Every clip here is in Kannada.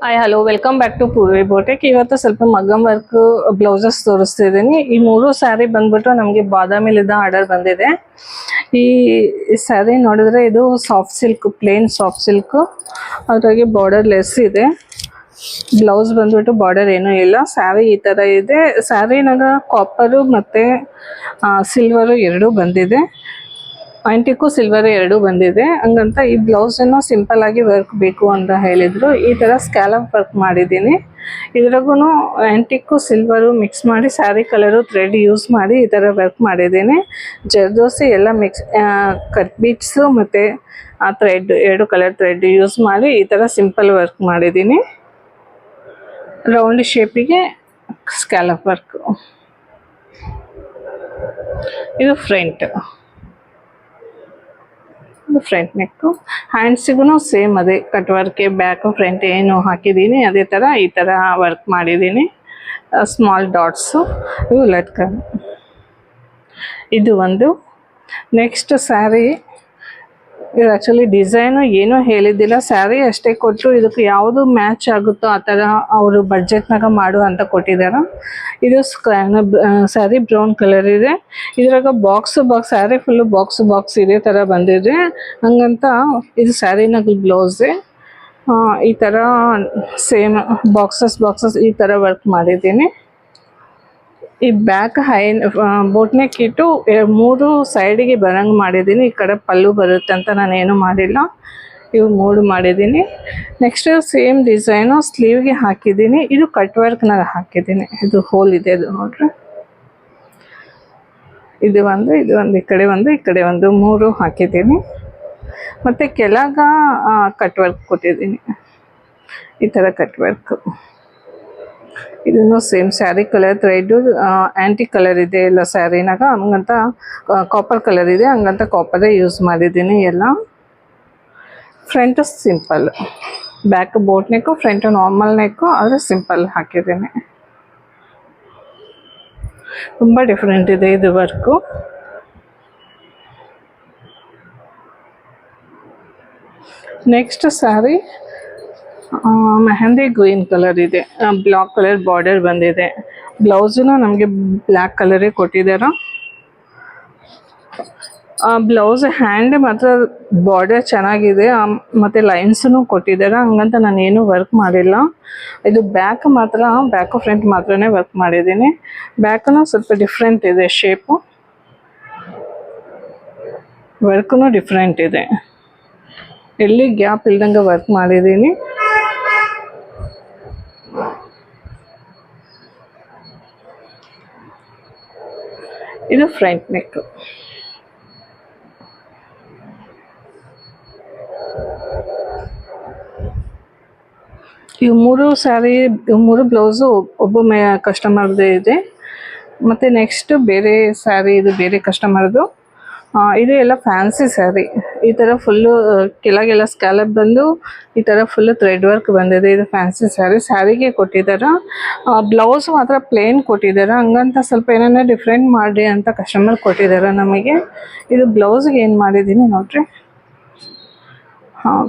Hi hello welcome back to Poorvi boutique. ಇವತ್ತು ಸ್ವಲ್ಪ ಮಗ್ಗಂ ವರ್ಕ್ ಬ್ಲೌಸಸ್ ತೋರಿಸ್ತಿದ್ದೀನಿ. ಈ ಮೂರು ಸ್ಯಾರಿ ಬಂದ್ಬಿಟ್ಟು ನಮಗೆ ಬಾದಾಮಿಲಿಂದ ಆರ್ಡರ್ ಬಂದಿದೆ. ಈ ಸ್ಯಾರಿ ನೋಡಿದ್ರೆ ಇದು soft silk, plain soft silk, ಅದ್ರಾಗೆ ಬಾರ್ಡರ್ ಲೆಸ್ ಇದೆ. ಬ್ಲೌಸ್ ಬಂದ್ಬಿಟ್ಟು ಬಾರ್ಡರ್ ಏನೂ ಇಲ್ಲ. ಸ್ಯಾರಿ ಈ ಥರ ಇದೆ. ಸ್ಯಾರಿನಾಗ ಕಾಪರು ಮತ್ತು ಸಿಲ್ವರು ಎರಡೂ ಬಂದಿದೆ. ಆಂಟಿಕ್ಕು ಸಿಲ್ವರ್ ಎರಡೂ ಬಂದಿದೆ. ಹಂಗಂತ ಈ ಬ್ಲೌಸನ್ನು ಸಿಂಪಲ್ ಆಗಿ ವರ್ಕ್ ಬೇಕು ಅಂತ ಹೇಳಿದರು. ಈ ಥರ ಸ್ಕ್ಯಾಲಪ್ ವರ್ಕ್ ಮಾಡಿದ್ದೀನಿ. ಇದ್ರಾಗೂ ಆಂಟಿಕ್ಕು ಸಿಲ್ವರು ಮಿಕ್ಸ್ ಮಾಡಿ ಸ್ಯಾರಿ ಕಲರು ಥ್ರೆಡ್ ಯೂಸ್ ಮಾಡಿ ಈ ಥರ ವರ್ಕ್ ಮಾಡಿದ್ದೀನಿ. ಜರ್ದೋಸಿ ಎಲ್ಲ ಮಿಕ್ಸ್, ಕಟ್ ಬೀಟ್ಸು ಮತ್ತು ಆ ಥ್ರೆಡ್, ಎರಡು ಕಲರ್ ಥ್ರೆಡ್ ಯೂಸ್ ಮಾಡಿ ಈ ಥರ ಸಿಂಪಲ್ ವರ್ಕ್ ಮಾಡಿದ್ದೀನಿ. ರೌಂಡ್ ಶೇಪಿಗೆ ಸ್ಕ್ಯಾಲಪ್ ವರ್ಕ್. ಇದು ಫ್ರಂಟ್ ನೆಕ್ಕು. ಹ್ಯಾಂಡ್ಸಿಗೂ ಸೇಮ್ ಅದೇ ಕಟ್ ವರ್ಕೆ, ಬ್ಯಾಕು ಫ್ರಂಟ್ ಏನು ಹಾಕಿದ್ದೀನಿ ಅದೇ ಥರ ಈ ಥರ ವರ್ಕ್ ಮಾಡಿದ್ದೀನಿ. ಸ್ಮಾಲ್ ಡಾಟ್ಸು, ಇವು ಲಟ್ಕನ್. ಇದು ಒಂದು. ನೆಕ್ಸ್ಟ್ ಸ್ಯಾರಿ, ಇದು ಆ್ಯಕ್ಚುಲಿ ಡಿಸೈನು ಏನೂ ಹೇಳಿದ್ದಿಲ್ಲ, ಸ್ಯಾರಿ ಅಷ್ಟೇ ಕೊಟ್ಟು ಇದಕ್ಕೆ ಯಾವುದು ಮ್ಯಾಚ್ ಆಗುತ್ತೋ ಆ ಥರ ಅವರು ಬಡ್ಜೆಟ್ನಾಗ ಮಾಡು ಅಂತ ಕೊಟ್ಟಿದ್ದಾರೆ. ಇದು ಸ್ಯಾರಿ ಬ್ರೌನ್ ಕಲರ್ ಇದೆ. ಇದ್ರಾಗ ಬಾಕ್ಸ್ ಸ್ಯಾರಿ ಫುಲ್ಲು ಬಾಕ್ಸ್ ಇದೇ ಥರ ಬಂದಿದೆ. ಹಂಗಂತ ಇದು ಸ್ಯಾರಿನಾಗ ಬ್ಲೌಸೇ ಈ ಥರ ಸೇಮ್ ಬಾಕ್ಸಸ್ ಈ ಥರ ವರ್ಕ್ ಮಾಡಿದ್ದೀನಿ. ಈ ಬ್ಯಾಕ್ ಬೋಟ್ನೆಕ್ ಇಟ್ಟು ಮೂರು ಸೈಡಿಗೆ ಬರಂಗೆ ಮಾಡಿದ್ದೀನಿ. ಈ ಕಡೆ ಪಲ್ಲು ಬರುತ್ತೆ ಅಂತ ನಾನು ಏನೂ ಮಾಡಿಲ್ಲ. ಇವು ಮೂರು ಮಾಡಿದ್ದೀನಿ. ನೆಕ್ಸ್ಟ್ ಸೇಮ್ ಡಿಸೈನು ಸ್ಲೀವ್ಗೆ ಹಾಕಿದ್ದೀನಿ. ಇದು ಕಟ್ ವರ್ಕ್ನಾಗ ಹಾಕಿದ್ದೀನಿ. ಇದು ಹೋಲ್ ಇದೆ, ಅದು ನೋಡ್ರಿ. ಇದು ಒಂದು ಈ ಕಡೆ ಒಂದು ಮೂರು ಹಾಕಿದ್ದೀನಿ. ಮತ್ತು ಕೆಳಗ ಕಟ್ ವರ್ಕ್ ಕೊಟ್ಟಿದ್ದೀನಿ, ಈ ಥರ ಕಟ್ ವರ್ಕ್. ಇದನ್ನು ಸೇಮ್ ಸ್ಯಾರಿ ಕಲರ್ ಥ್ರೆಡ್ ಆ್ಯಂಟಿ ಕಲರ್ ಇದೆ ಎಲ್ಲ ಸ್ಯಾರಿನಾಗ. ಹಂಗಂತ ಕಾಪರ್ ಕಲರ್ ಇದೆ, ಹಂಗಂತ ಕಾಪರೇ ಯೂಸ್ ಮಾಡಿದ್ದೀನಿ ಎಲ್ಲ. Front simple, back boat neck, front normal neck, ಆದರೆ ಸಿಂಪಲ್ ಹಾಕಿದ್ದೀನಿ. ತುಂಬ ಡಿಫ್ರೆಂಟ್ ಇದೆ ಇದು work. Next sari mehndi green colour ಇದೆ, ಬ್ಲಾಕ್ ಕಲರ್ ಬಾರ್ಡರ್ ಬಂದಿದೆ. ಬ್ಲೌಸನ್ನು ನಮಗೆ ಬ್ಲ್ಯಾಕ್ ಕಲರೇ ಕೊಟ್ಟಿದ್ದಾರೆ. ಬ್ಲೌಸ್ ಹ್ಯಾಂಡ್ ಮಾತ್ರ ಬಾರ್ಡರ್ ಚೆನ್ನಾಗಿದೆ, ಮತ್ತು ಲೈನ್ಸೂ ಕೊಟ್ಟಿದ್ದಾರೆ. ಹಂಗಂತ ನಾನು ಏನೂ ವರ್ಕ್ ಮಾಡಿಲ್ಲ. ಇದು ಬ್ಯಾಕು ಫ್ರಂಟ್ ಮಾತ್ರನೇ ವರ್ಕ್ ಮಾಡಿದ್ದೀನಿ. ಬ್ಯಾಕನ್ನು ಸ್ವಲ್ಪ ಡಿಫ್ರೆಂಟ್ ಇದೆ ಶೇಪು, ವರ್ಕೂ ಡಿಫ್ರೆಂಟ್ ಇದೆ. ಎಲ್ಲಿ ಗ್ಯಾಪ್ ಇಲ್ದಂಗೆ ವರ್ಕ್ ಮಾಡಿದ್ದೀನಿ. ಇದು ಫ್ರಂಟ್ ನೆಕ್. ಇವು ಮೂರು ಬ್ಲೌಸು ಒಬ್ಬ ಕಸ್ಟಮರ್ದೇ ಇದೆ. ಮತ್ತು ನೆಕ್ಸ್ಟ್ ಬೇರೆ ಸ್ಯಾರಿ, ಇದು ಬೇರೆ ಕಸ್ಟಮರ್ದು. ಇದು ಎಲ್ಲ ಫ್ಯಾನ್ಸಿ ಸ್ಯಾರಿ. ಈ ಥರ ಫುಲ್ಲು ಕೆಳಗೆಲ್ಲ ಸ್ಕ್ಯಾಲಪ್ ಬಂದು ಈ ಥರ ಫುಲ್ಲು ಥ್ರೆಡ್ ವರ್ಕ್ ಬಂದಿದೆ. ಇದು ಫ್ಯಾನ್ಸಿ ಸ್ಯಾರಿಗೆ ಕೊಟ್ಟಿದ್ದಾರೆ. ಬ್ಲೌಸ್ ಮಾತ್ರ ಪ್ಲೇನ್ ಕೊಟ್ಟಿದ್ದಾರೆ. ಹಂಗಂತ ಸ್ವಲ್ಪ ಏನಾರ ಡಿಫ್ರೆಂಟ್ ಮಾಡಿ ಅಂತ ಕಸ್ಟಮರ್ ಕೊಟ್ಟಿದ್ದಾರೆ ನಮಗೆ. ಇದು ಬ್ಲೌಸ್ಗೆ ಏನು ಮಾಡಿದ್ದೀನಿ ನೋಡ್ರಿ.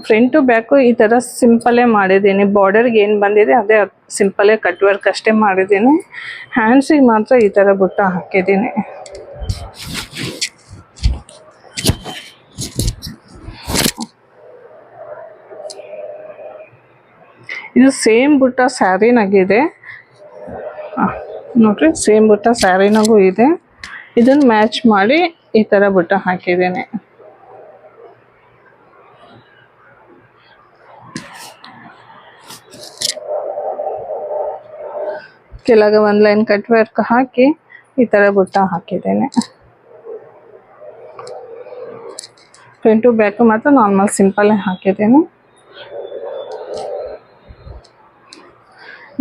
ಫ್ರಂಟು ಬ್ಯಾಕು ಈ ಥರ ಸಿಂಪಲ್ಲೇ ಮಾಡಿದ್ದೀನಿ. ಬಾರ್ಡರ್ಗೆ ಏನು ಬಂದಿದೆ ಅದೇ ಸಿಂಪಲ್ಲೇ ಕಟ್ ವರ್ಕ್ ಅಷ್ಟೇ ಮಾಡಿದ್ದೀನಿ. ಹ್ಯಾಂಡ್ಸಿಗೆ ಮಾತ್ರ ಈ ಥರ ಬುಟ್ಟ ಹಾಕಿದ್ದೀನಿ. ಇದು ಸೇಮ್ ಬುಟ್ಟ ಸ್ಯಾರಿನಾಗಿದೆ ನೋಡ್ರಿ, ಸೇಮ್ ಬುಟ್ಟ ಸ್ಯಾರಿನಾಗೂ ಇದೆ. ಇದನ್ನು ಮ್ಯಾಚ್ ಮಾಡಿ ಈ ಥರ ಬುಟ್ಟ ಹಾಕಿದ್ದೀನಿ. ಕೆಳಗೆ ಒಂದು ಲೈನ್ ಕಟ್ ವರ್ಕ್ ಹಾಕಿ ಈ ಥರ ಬುಟ್ಟ ಹಾಕಿದ್ದೇನೆ. ಫ್ರಂಟು ಬ್ಯಾಕು ಮಾತ್ರ ನಾರ್ಮಲ್ ಸಿಂಪಲ್ಲೇ ಹಾಕಿದ್ದೇನೆ.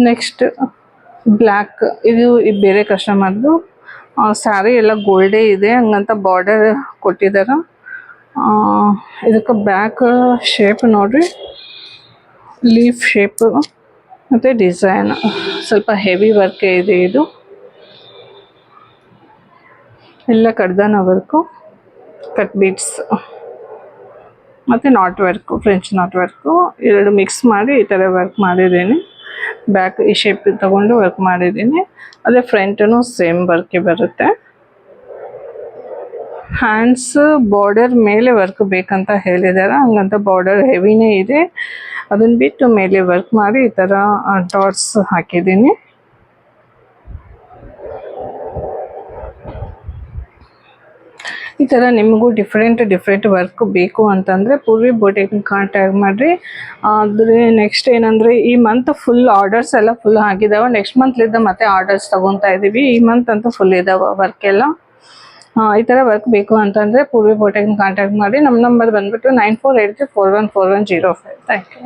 ನೆಕ್ಸ್ಟ್ ಬ್ಲ್ಯಾಕ್, ಇದು ಬೇರೆ ಕಸ್ಟಮರ್ದು. ಸ್ಯಾರಿ ಎಲ್ಲ ಗೋಲ್ಡೇ ಇದೆ, ಹಂಗಂತ ಬಾರ್ಡರ್ ಕೊಟ್ಟಿದ್ದಾರೆ. ಇದಕ್ಕೆ ಬ್ಯಾಕ್ ಶೇಪ್ ನೋಡ್ರಿ, ಲೀಫ್ ಶೇಪು ಮತ್ತು ಡಿಸೈನ್ ಸ್ವಲ್ಪ ಹೆವಿ ವರ್ಕೇ ಇದೆ. ಇದು ಎಲ್ಲ ಕಡ್ದಾನ ವರ್ಕು, ಕಟ್ ಬೀಟ್ಸ್. ಮತ್ತು not work, French not work ಎರಡು ಮಿಕ್ಸ್ ಮಾಡಿ ಈ ಥರ ವರ್ಕ್ ಮಾಡಿದ್ದೀನಿ. ಬ್ಯಾಕ್ ಈ ಶೇಪ್ ತಗೊಂಡು ವರ್ಕ್ ಮಾಡಿದ್ದೀನಿ. ಅದೇ ಫ್ರಂಟೂ ಸೇಮ್ ವರ್ಕೆ ಬರುತ್ತೆ. ಹ್ಯಾಂಡ್ಸ್ ಬಾರ್ಡರ್ ಮೇಲೆ ವರ್ಕ್ ಬೇಕಂತ ಹೇಳಿದ್ದಾರೆ, ಹಂಗಂತ ಬಾರ್ಡರ್ ಹೆವಿನೇ ಇದೆ. ಅದನ್ನು ಬಿಟ್ಟು ಮೇಲೆ ವರ್ಕ್ ಮಾಡಿ ಈ ಥರ ಡಾಟ್ಸ್ ಹಾಕಿದ್ದೀನಿ. ಈ ಥರ ನಿಮಗೂ ಡಿಫ್ರೆಂಟ್ ವರ್ಕ್ ಬೇಕು ಅಂತಂದರೆ ಪೂರ್ವಿ ಬೊಟಿಕ್ನ ಕಾಂಟ್ಯಾಕ್ಟ್ ಮಾಡಿರಿ. ಆದರೆ ನೆಕ್ಸ್ಟ್ ಏನಂದರೆ ಈ ಮಂತ್ ಫುಲ್ ಆರ್ಡರ್ಸ್ ಎಲ್ಲ ಫುಲ್ ಆಗಿದ್ದಾವೆ. ನೆಕ್ಸ್ಟ್ ಮಂತ್ಲಿದ್ದ ಮತ್ತೆ ಆರ್ಡರ್ಸ್ ತೊಗೊತಾ ಇದ್ದೀವಿ. ಈ ಮಂತ್ ಅಂತೂ ಫುಲ್ ಇದ್ದಾವೆ ವರ್ಕ್ ಎಲ್ಲ. ಈ ಥರ ವರ್ಕ್ ಬೇಕು ಅಂತಂದರೆ ಪೂರ್ವಿ ಬೊಟಿಕ್ನ ಕಾಂಟ್ಯಾಕ್ಟ್ ಮಾಡಿ. ನಮ್ಮ ನಂಬರ್ ಬಂದುಬಿಟ್ಟು 9483414105. Thank you.